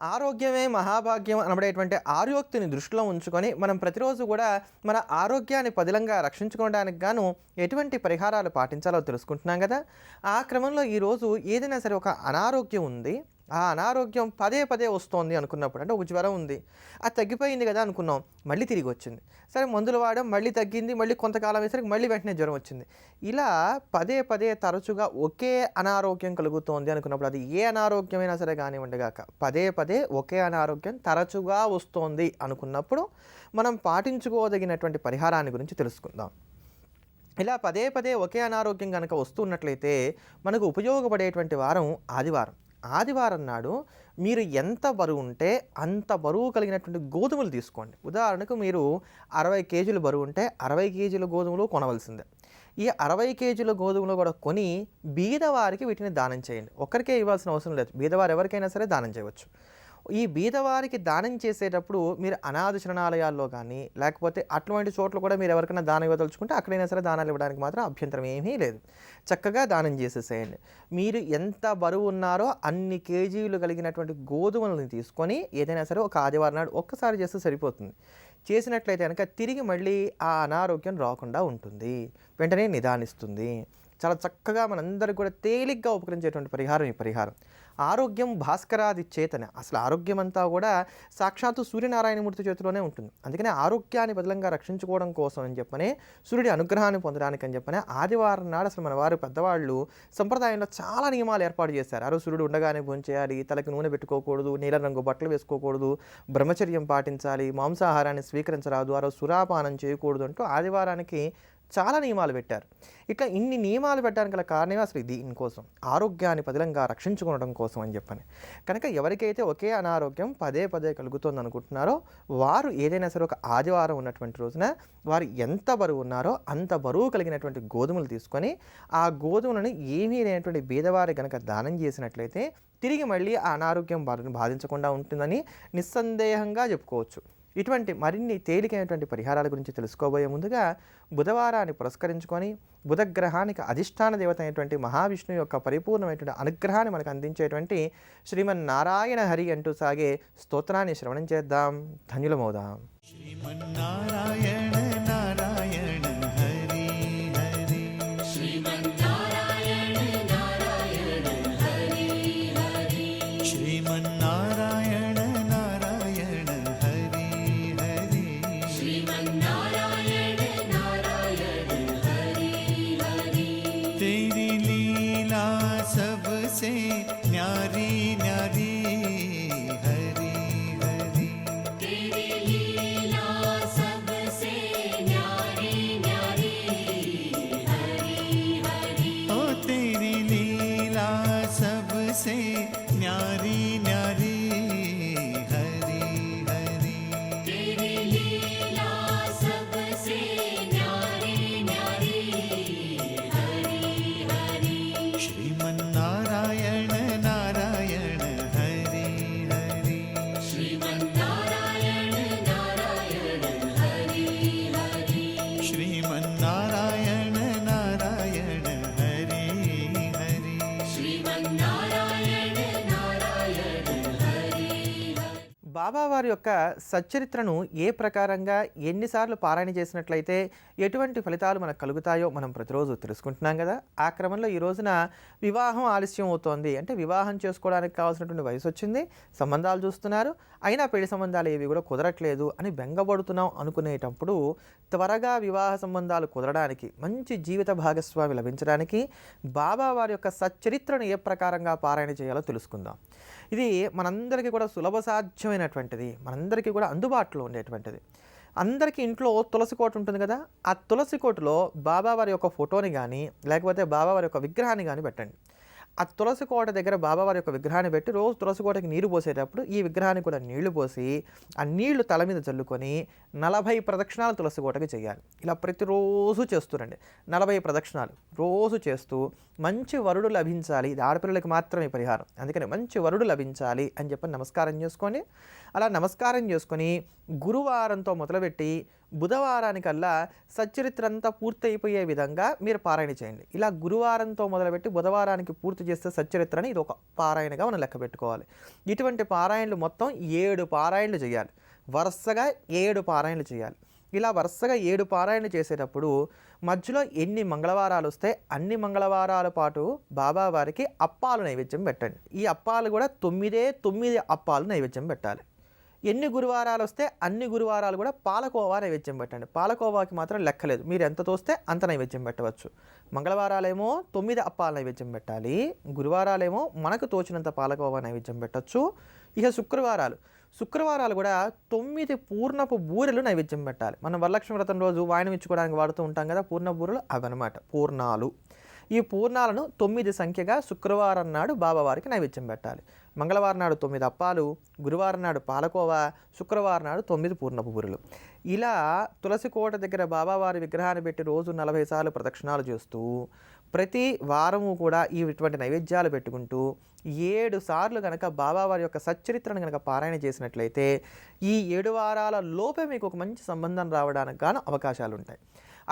ఆరోగ్యమే మహాభాగ్యం అనబడేటువంటి ఆర్యోక్తిని దృష్టిలో ఉంచుకొని మనం ప్రతిరోజు కూడా మన ఆరోగ్యాన్ని పదిలంగా రక్షించుకోవడానికి గాను ఎటువంటి పరిహారాలు పాటించాలో తెలుసుకుంటున్నాం కదా. ఆ క్రమంలో ఈరోజు ఏదైనా సరే ఒక అనారోగ్యం ఉంది, ఆ అనారోగ్యం పదే పదే వస్తోంది అనుకున్నప్పుడు, అంటే ఒక జ్వరం ఉంది, అది తగ్గిపోయింది కదా అనుకున్నాం, మళ్ళీ తిరిగి వచ్చింది. సరే మందులు వాడడం, మళ్ళీ తగ్గింది, మళ్ళీ కొంతకాలం వేసరికి మళ్ళీ వెంటనే జ్వరం వచ్చింది. ఇలా పదే పదే తరచుగా ఒకే అనారోగ్యం కలుగుతోంది అనుకున్నప్పుడు, అది ఏ అనారోగ్యమైనా సరే కానివ్వండి గాక, పదే పదే ఒకే అనారోగ్యం తరచుగా వస్తోంది అనుకున్నప్పుడు మనం పాటించుకోదగినటువంటి పరిహారాన్ని గురించి తెలుసుకుందాం. ఇలా పదే పదే ఒకే అనారోగ్యం కనుక వస్తున్నట్లయితే మనకు ఉపయోగపడేటువంటి వారం ఆదివారం. ఆదివారం నాడు మీరు ఎంత బరువు ఉంటే అంత బరువు కలిగినటువంటి గోధుమలు తీసుకోండి. ఉదాహరణకు మీరు 60 కేజీలు బరువు ఉంటే 60 కేజీల గోధుమలు కొనవలసిందే. ఈ 60 కేజీల గోధుమలు కూడా కొని బీదవారికి వీటిని దానం చేయండి. ఒక్కరికే ఇవ్వాల్సిన అవసరం లేదు, బీదవారు ఎవరికైనా సరే దానం చేయవచ్చు. ఈ బీదవారికి దానం చేసేటప్పుడు మీరు అనాథ శరణాలయాల్లో కానీ లేకపోతే అటువంటి చోట్ల కూడా మీరు ఎవరికైనా దానం ఇవ్వదలుచుకుంటే అక్కడైనా సరే దానాలు ఇవ్వడానికి మాత్రం అభ్యంతరం ఏమీ లేదు. చక్కగా దానం చేసేసేయండి. మీరు ఎంత బరువు ఉన్నారో అన్ని కేజీలు కలిగినటువంటి గోధుమలను తీసుకొని ఏదైనా సరే ఒక ఆదివారం నాడు ఒక్కసారి చేస్తే సరిపోతుంది. చేసినట్లయితే కనుక తిరిగి మళ్ళీ ఆ అనారోగ్యం రాకుండా ఉంటుంది, వెంటనే నిదానిస్తుంది. చాలా చక్కగా మనందరికి కూడా తేలిగ్గా ఉపకరించేటువంటి పరిహారం ఈ పరిహారం. ఆరోగ్యం భాస్కరాది చేతన. అసలు ఆరోగ్యం అంతా కూడా సాక్షాత్తు సూర్యనారాయణమూర్తి చేతిలోనే ఉంటుంది. అందుకనే ఆరోగ్యాన్ని బదిలంగా రక్షించుకోవడం కోసం అని చెప్పనే, సూర్యుడి అనుగ్రహాన్ని పొందడానికి అని చెప్పనే ఆదివారం నాడు అసలు మన వారు పెద్దవాళ్ళు సంప్రదాయంలో చాలా నియమాలు ఏర్పాటు చేశారు. ఆ రోజు సూర్యుడు ఉండగానే భోంచేయాలి, తలకి నూనె పెట్టుకోకూడదు, నీలం రంగు బట్టలు వేసుకోకూడదు, బ్రహ్మచర్యం పాటించాలి, మాంసాహారాన్ని స్వీకరించరాదు, ఆ రోజు సురాపానం చేయకూడదు అంటూ ఆదివారానికి చాలా నియమాలు పెట్టారు. ఇట్లా ఇన్ని నియమాలు పెట్టడానికి గల కారణమే అసలు దీనికోసం, ఆరోగ్యాన్ని పదిలంగా రక్షించుకోవడం కోసం అని చెప్పని. కనుక ఎవరికైతే ఒకే అనారోగ్యం పదే పదే కలుగుతుంది అనుకుంటున్నారో వారు ఏదైనా సరే ఒక ఆదివారం ఉన్నటువంటి రోజున వారు ఎంత బరువు ఉన్నారో అంత బరువు కలిగినటువంటి గోధుమలు తీసుకొని ఆ గోధుమలను ఏమీ లేనటువంటి బీదవారి కనుక దానం చేసినట్లయితే తిరిగి మళ్ళీ ఆ అనారోగ్యం బాధించకుండా ఉంటుందని నిస్సందేహంగా చెప్పుకోవచ్చు. ఇటువంటి మరిన్ని తేలికైనటువంటి పరిహారాల గురించి తెలుసుకోబోయే ముందుగా బుధవారాన్ని పురస్కరించుకొని బుధగ్రహానికి అధిష్టాన దేవత అయినటువంటి మహావిష్ణువు యొక్క పరిపూర్ణమైనటువంటి అనుగ్రహాన్ని మనకు అందించేటువంటి శ్రీమన్నారాయణ హరి అంటూ సాగే స్తోత్రాన్ని శ్రవణం చేద్దాం, ధన్యులమవుదాం. శ్రీమన్నారాయణ నారాయణ హరి హరి. శ్రీమన్నారాయణ నారాయణ హరి హరి. శ్రీమన్నారాయణ నారాయణ హరి హరి. శ్రీమన్నారాయణ నారాయణ హరి హరి. तेरी लीला सबसे न्यारी न्यारी हरी हरी. तेरी लीला सबसे न्यारी न्यारी हरी हरी. ओ तेरी लीला सबसे न्यारी न्यारी हरी हरी. तेरी लीला सबसे न्यारी न्यारी हरी हरी. श्रीमन्नारायण नारायण हरि हरि. श्रीमन्नारायण नारायण हरि हरि. श्रीमन्नारायण नारायण हरि हरि. श्रीमन्नारायण नारायण हरि हरि. బాబావారి యొక్క సచ్చరిత్రను ఏ ప్రకారంగా ఎన్నిసార్లు పారాయణ చేసినట్లయితే ఎటువంటి ఫలితాలు మనకు కలుగుతాయో మనం ప్రతిరోజు తెలుసుకుంటున్నాం కదా. ఆ క్రమంలో ఈ రోజున వివాహం ఆలస్యం అవుతోంది, అంటే వివాహం చేసుకోవడానికి కావాల్సినటువంటి వయసు వచ్చింది, సంబంధాలు చూస్తున్నారు, అయినా పెళ్లి సంబంధాలు ఏవి కూడా కుదరట్లేదు అని బెంగపడుతున్నాం అనుకునేటప్పుడు త్వరగా వివాహ సంబంధాలు కుదరడానికి, మంచి జీవిత భాగస్వామి లభించడానికి బాబావారి యొక్క సచ్చరిత్రను ఏ ప్రకారంగా పారాయణ చేయాలో తెలుసుకుందాం. ఇది మనందరికీ కూడా సులభ సాధ్యమైనటువంటిది, మనందరికీ కూడా అందుబాటులో ఉండేటువంటిది. అందరికీ ఇంట్లో తులసి కోట ఉంటుంది కదా, ఆ తులసి కోటలో బాబావారి యొక్క ఫోటోని కానీ లేకపోతే బాబావారి యొక్క విగ్రహాన్ని కానీ పెట్టండి. ఆ తులసి కోట దగ్గర బాబావారి యొక్క విగ్రహాన్ని పెట్టి రోజు తులసి కోటకి నీరు పోసేటప్పుడు ఈ విగ్రహానికి కూడా నీళ్లు పోసి ఆ నీళ్లు తల మీద చల్లుకొని 40 ప్రదక్షిణాలు తులసి కోటకి చేయాలి. ఇలా ప్రతిరోజు చేస్తురండి, 40 ప్రదక్షిణాలు రోజు చేస్తూ మంచి వరుడు లభించాలి. ఇది ఆడపిల్లలకి మాత్రమే పరిహారం, అందుకని మంచి వరుడు లభించాలి అని చెప్పి నమస్కారం చేసుకోండి. అలా నమస్కారం చేసుకొని గురువారంతో మొదలుపెట్టి బుధవారానికల్లా సచ్చరిత్ర అంతా పూర్తయిపోయే విధంగా మీరు పారాయణ చేయండి. ఇలా గురువారంతో మొదలుపెట్టి బుధవారానికి పూర్తి చేస్తే సచ్చరిత్రని ఇది ఒక పారాయణగా మనం లెక్క పెట్టుకోవాలి. ఇటువంటి పారాయణలు మొత్తం 7 పారాయణలు చేయాలి. వరుసగా 7 పారాయణలు చేయాలి. ఇలా వరుసగా 7 పారాయణలు చేసేటప్పుడు మధ్యలో ఎన్ని మంగళవారాలు వస్తే అన్ని మంగళవారాల పాటు బాబావారికి అప్పాలు నైవేద్యం పెట్టండి. ఈ అప్పాలు కూడా 9 అప్పాలు నైవేద్యం పెట్టాలి. ఎన్ని గురువారాలు వస్తే అన్ని గురువారాలు కూడా పాలకోవా నైవేద్యం పెట్టండి. పాలకోవాకి మాత్రం లెక్కలేదు, మీరు ఎంత తోస్తే అంత నైవేద్యం పెట్టవచ్చు. మంగళవారాలేమో 9 అప్పాలు నైవేద్యం పెట్టాలి, గురువారాలేమో మనకు తోచినంత పాలకోవా నైవేద్యం పెట్టచ్చు. ఇక శుక్రవారాలు కూడా 9 పూర్ణపు బూరెలు నైవేద్యం పెట్టాలి. మనం వరలక్ష్మి వ్రతం రోజు వాయనం ఇచ్చుకోవడానికి వాడుతూ ఉంటాం కదా పూర్ణ బూరెలు, అవన్నమాట పూర్ణాలు. ఈ పూర్ణాలను 9 సంఖ్యగా శుక్రవారం నాడు బాబావారికి నైవేద్యం పెట్టాలి. మంగళవారం నాడు 9 అప్పాలు, గురువారం నాడు పాలకోవా, శుక్రవారం నాడు 9 పూర్ణపు బూరెలు. ఇలా తులసి కోట దగ్గర బాబావారి విగ్రహాన్ని పెట్టి రోజు 40 సార్లు ప్రదక్షిణాలు చేస్తూ ప్రతి వారము కూడా ఇటువంటి నైవేద్యాలు పెట్టుకుంటూ 7 సార్లు కనుక బాబావారి యొక్క సచ్చరిత్రను కనుక పారాయణ చేసినట్లయితే ఈ 7 వారాల లోపే మీకు ఒక మంచి సంబంధం రావడానికి గాను అవకాశాలు ఉంటాయి.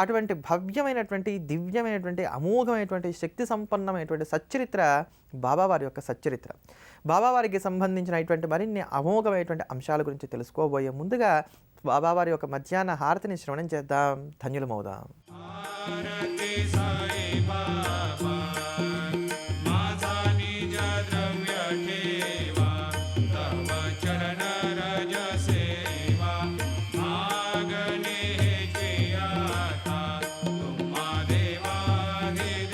అటువంటి భవ్యమైనటువంటి, దివ్యమైనటువంటి, అమోఘమైనటువంటి, శక్తి సంపన్నమైనటువంటి సచ్చరిత్ర బాబావారి యొక్క సచ్చరిత్ర. బాబావారికి సంబంధించినటువంటి మరిన్ని అమోఘమైనటువంటి అంశాల గురించి తెలుసుకోబోయే ముందుగా బాబావారి యొక్క మధ్యాహ్న హారతిని శ్రవణం చేద్దాం, ధన్యులమవుదాం. హారతి సాయి బాబా माझा निज द्रव्य ठेवा तव चरण रज सेवा मागणे हेची आता तुम्हा देवाधिदेवा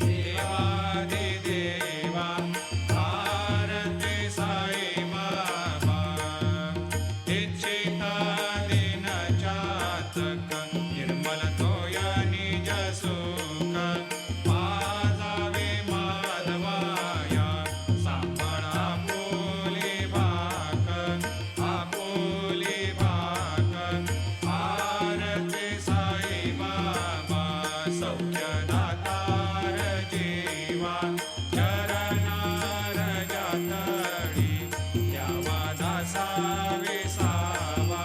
देवाधिदेवा भारती साई बाबा इच्छिता दिन चातक निर्मल तोया निज सुख पाजावे माधवाया सांभाळा आपुली भाक आरती साई बाबा सौख्य दातार जीवा चरणार जातडी यावा दासा विसावा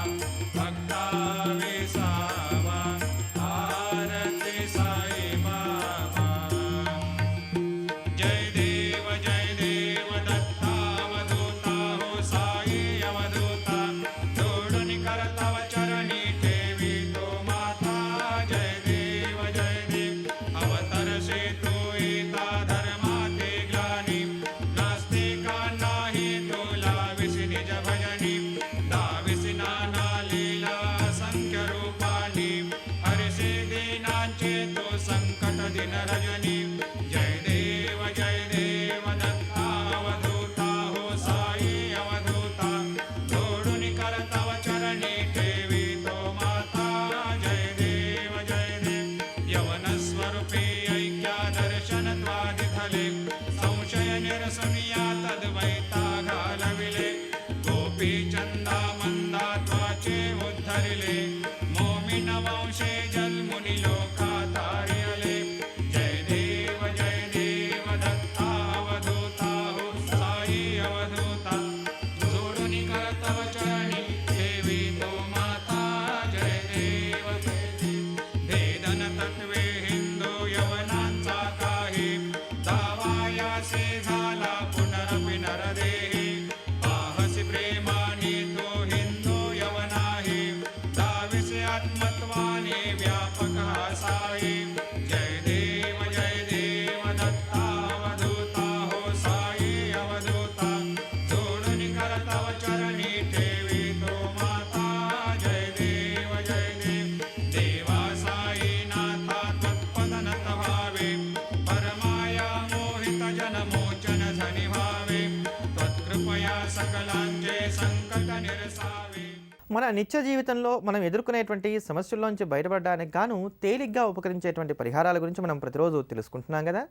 भक्ता विसावा आरती साई बाबा जय देव दत्तावधूता हो साई अवधूता जोडून करतव चरणी ठेवी तो माता जय देव अवतरसे तू येता धर्माते ग्लानी नास्तिकांनाही तुला विसी निज भजनी दाविसी नाना लीला असंख्य रूपानी हरसे दीनांचे तो संकट दिन रजनी जय देव दत्तावधूता हो साई अवधूता जोडून करतव चरणी ठेवी तो माता जय देव यवन स्वरूपी ऐक्या दर्शन द्वादिथले संशय निरसनिया तद्वैता घालविले गोपी चंदा मंदा त्वाचे उद्धरिले मोमिन वंशे जन्मुनि लोका तारियले जय देव दत्तावधूता हो साई अवधूता जोडून करतव चरणी ठेवी तो माता जय देव भेदन तत्वे हिंदू यवनांचा काही दावायासे झाला पुनरपि नरदेही पाहसी प्रेमाने तो हिंदू यवनाही दाविसे आत्मत्वाने व्यापक हा साई जय देव दत्तावधूता हो साई अवधूता जोडून करतव चरणी ठेवी तो माता जय देव देवा साई नाथा तत्पदनत भावे परमाया मोहित जनमोचन झनि भावे त्वत्कृपया सकलांचे संकट निरसावे. మన నిత్య జీవితంలో మనం ఎదుర్కొనేటువంటి సమస్యల్లోంచి బయటపడడానికి గాను తేలిగ్గా ఉపకరించేటువంటి పరిహారాల గురించి మనం ప్రతిరోజు తెలుసుకుంటున్నాం కదా.